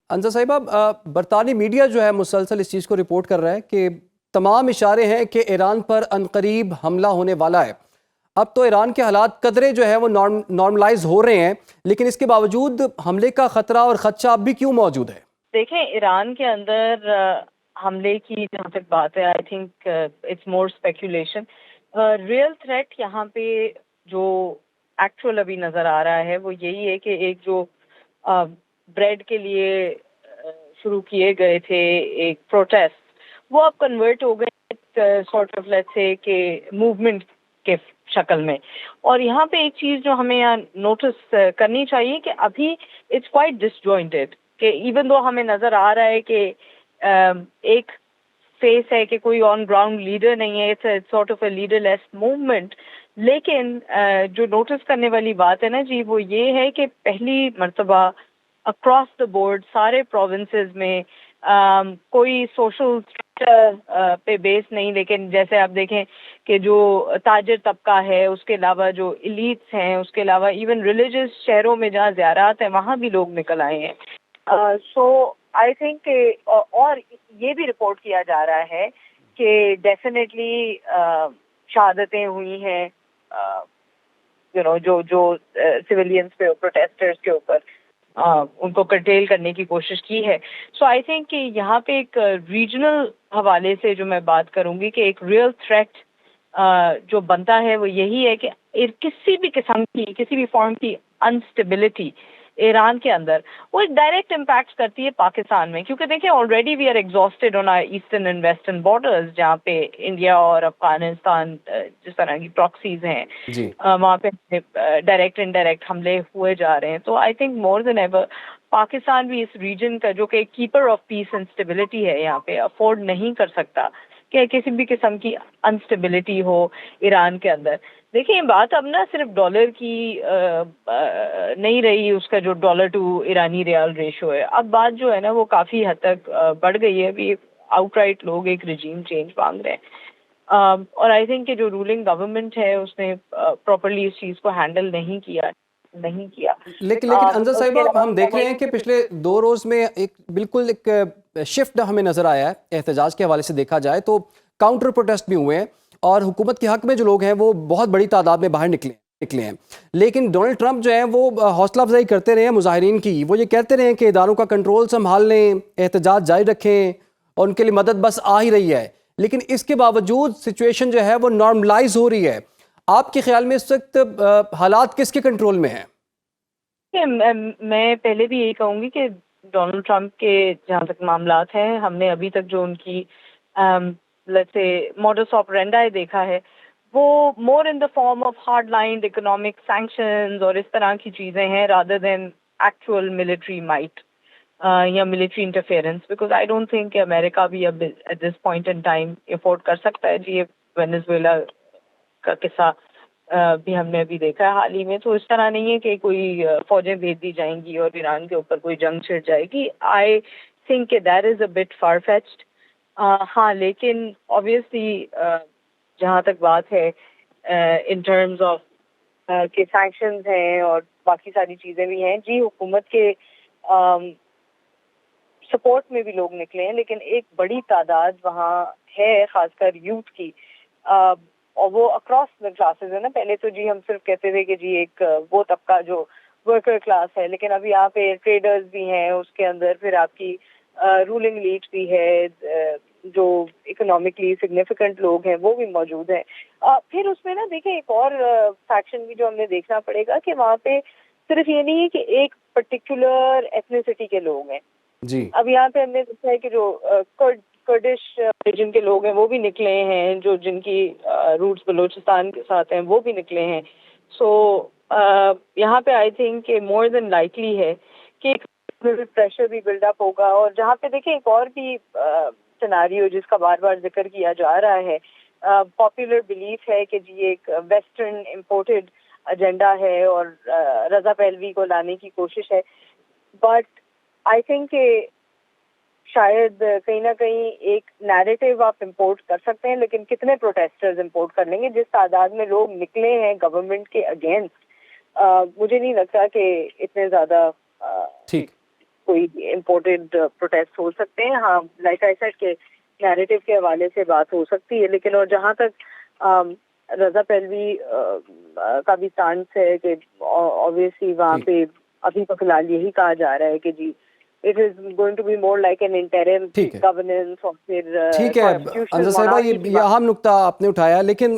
انصر صاحبہ، برطانوی میڈیا جو ہے مسلسل اس چیز کو رپورٹ کر رہا ہے کہ تمام اشارے ہیں کہ ایران پر عنقریب حملہ ہونے والا ہے۔ اب تو ایران کے حالات قدرے جو ہے وہ نارملائز ہو رہے ہیں، لیکن اس کے باوجود حملے کا خطرہ اور خدشہ اب بھی کیوں موجود ہے؟ دیکھیں، ایران کے اندر حملے کی جہاں تک بات ہے، I think it's more speculation. Real threat یہاں پہ جو ایکچوئل ابھی نظر آ رہا ہے وہ یہی ہے کہ ایک جو بریڈ کے لیے شروع کیے گئے تھے ایک پروٹیسٹ، وہ اب کنورٹ ہو گئے سارٹ آف لیٹس سے کہ موومنٹ کے شکل میں۔ اور یہاں پہ ایک چیز جو ہمیں یہاں نوٹس کرنی چاہیے کہ ابھی اٹس کوائٹ ڈس جوائنٹڈ، کہ ایون دو ہمیں نظر آ رہا ہے کہ ایک فیس ہے کہ کوئی آن گراؤنڈ لیڈر نہیں ہے، it's sort of a leaderless لیس موومنٹ، لیکن جو نوٹس کرنے والی بات ہے نا جی، وہ یہ ہے کہ پہلی مرتبہ اکراس دا بورڈ سارے پروونسز میں کوئی سوشل اسٹرکچر پہ بیس نہیں، لیکن جیسے آپ دیکھیں کہ جو تاجر طبقہ ہے، اس کے علاوہ جو ایلیٹس ہیں، اس کے علاوہ ایون ریلیجس شہروں میں جہاں زیارات ہیں وہاں بھی لوگ نکل آئے ہیں۔ سو آئی تھنک اور یہ بھی رپورٹ کیا جا رہا ہے کہ ڈیفینیٹلی شہادتیں ہوئی ہیں جو سویلینس پہ پروٹیسٹرز کے اوپر ان کو کرٹیل کرنے کی کوشش کی ہے۔ سو آئی تھنک کہ یہاں پہ ایک ریجنل حوالے سے جو میں بات کروں گی کہ ایک ریئل تھریٹ جو بنتا ہے وہ یہی ہے کہ کسی بھی قسم کی کسی بھی فارم کی انسٹیبلٹی ایران کے اندر وہ ایک ڈائریکٹ امپیکٹ کرتی ہے پاکستان میں، کیونکہ دیکھیں already we are exhausted on our eastern and western borders, جہاں پہ انڈیا اور افغانستان جس طرح کی پراکسیز ہیں جی وہاں پہ ڈائریکٹ انڈائریکٹ حملے ہوئے جا رہے ہیں۔ تو I think more than ever Pakistan بھی اس ریجن کا جو کہ keeper of peace and stability ہے یہاں پہ افورڈ نہیں کر سکتا کہ کسی بھی قسم کی انسٹیبلٹی ہو ایران کے اندر۔ دیکھیں بات اب نا صرف ڈالر کی نہیں رہی، اس کا جو ڈالر ٹو ایرانی ریال ریشو ہے، اب بات جو ہے نا وہ کافی حد تک بڑھ گئی ہے۔ ابھی آؤٹ رائٹ لوگ ایک رجیم چینج مانگ رہے ہیں، اور آئی تھنک کہ جو رولنگ گورنمنٹ ہے اس نے پراپرلی اس چیز کو ہینڈل نہیں کیا۔ لیکن انصر صاحبہ، ہم دیکھ رہے ہیں کہ پچھلے 2 روز میں بالکل ایک شفٹ ہمیں نظر آیا ہے احتجاج کے حوالے سے۔ دیکھا جائے تو کاؤنٹر پروٹیسٹ بھی ہوئے ہیں اور حکومت کے حق میں جو لوگ ہیں وہ بہت بڑی تعداد میں باہر نکلے ہیں، لیکن ڈونلڈ ٹرمپ جو ہیں وہ حوصلہ افزائی کرتے رہے ہیں مظاہرین کی۔ وہ یہ کہتے رہے ہیں کہ اداروں کا کنٹرول سنبھال لیں، احتجاج جاری رکھیں، اور ان کے لیے مدد بس آ ہی رہی ہے، لیکن اس کے باوجود سچویشن جو ہے وہ نارملائز ہو رہی ہے۔ آپ کے خیال میں اس وقت حالات کس کے کنٹرول میں ہیں؟ میں پہلے بھی یہی کہوں گی کہ ڈونلڈ ٹرمپ کے جہاں تک معاملات ہیں، ہم نے ابھی تک جو ان کی لیٹس سے موڈس آپرینڈی دیکھا ہے وہ more in the form of hard line economic sanctions اور اس طرح کی چیزیں ہیں rather than actual military might یا military interference, because I don't think کہ امریکہ بھی اب at this point in time afford کر سکتا ہے۔ جی، وینزویلا کا قصہ بھی ہم نے ابھی دیکھا ہے حال ہی میں، تو اس طرح نہیں ہے کہ کوئی فوجیں بھیج دی جائیں گی اور ایران کے اوپر کوئی جنگ چھڑ جائے گی۔ آئی تھنک کہ that is a but for fetched. ہاں، لیکن obviously جہاں تک بات ہے ان ٹرمز آف کہ سینکشنز ہیں اور باقی ساری چیزیں بھی ہیں، جی حکومت کے سپورٹ میں بھی لوگ نکلے ہیں، لیکن ایک بڑی تعداد وہاں ہے خاص کر یوتھ کی، اور وہ اکراس دا کلاسز ہے نا۔ پہلے تو جی ہم صرف کہتے تھے کہ جی ایک وہ طبقہ جو ورکر کلاس ہے، لیکن اب یہاں پہ ٹریڈرز بھی ہیں، اس کے اندر پھر آپ کی رولنگ لیڈ بھی ہے، جو اکنامکلی سگنیفیکنٹ لوگ ہیں وہ بھی موجود ہیں۔ پھر اس میں نا دیکھیں ایک اور فیکشن بھی جو ہم نے دیکھنا پڑے گا کہ وہاں پہ صرف یہ نہیں ہے کہ ایک پرٹیکولر ایتھنیسٹی کے لوگ ہیں۔ جی، اب یہاں پہ ہم نے دیکھا ہے کہ جو کرڈش ریجن کے لوگ ہیں وہ بھی نکلے ہیں، جو جن کی روٹس بلوچستان کے ساتھ ہیں وہ بھی نکلے ہیں۔ سو یہاں پہ آئی تھنک کہ مور دین لائکلی ہے کہ پریشر بھی بلڈ اپ ہوگا۔ اور جہاں پہ دیکھیں ایک اور بھی سیناریو جس کا بار بار ذکر کیا جا رہا ہے، پاپولر بلیف ہے کہ جی ایک ویسٹرن امپورٹڈ ایجنڈا ہے اور رضا پہلوی کو لانے کی کوشش ہے، بٹ آئی تھنک کہ شاید کہیں نہ کہیں ایک نیریٹو آپ امپورٹ کر سکتے ہیں، لیکن کتنے پروٹیسٹرز امپورٹ کر لیں گے؟ جس تعداد میں لوگ نکلے ہیں گورنمنٹ کے اگینسٹ، مجھے نہیں لگتا کہ اتنے زیادہ ٹھیک کوئی امپورٹڈ پروٹیسٹ ہو سکتے ہیں. ہاں لائک آئی سیڈ کہ نیریٹو کے حوالے سے بات ہو سکتی ہے, لیکن اور جہاں تک رضا پہلوی کا بھی سٹانس ہے کہ obviously وہاں پہ ابھی تو فی الحال یہی کہا جا رہا ہے کہ جی it is going to be more like an interim governance اور پھر ٹھیک ہے انزا صاحبہ, یہ اہم نقطہ آپ نے اٹھایا, لیکن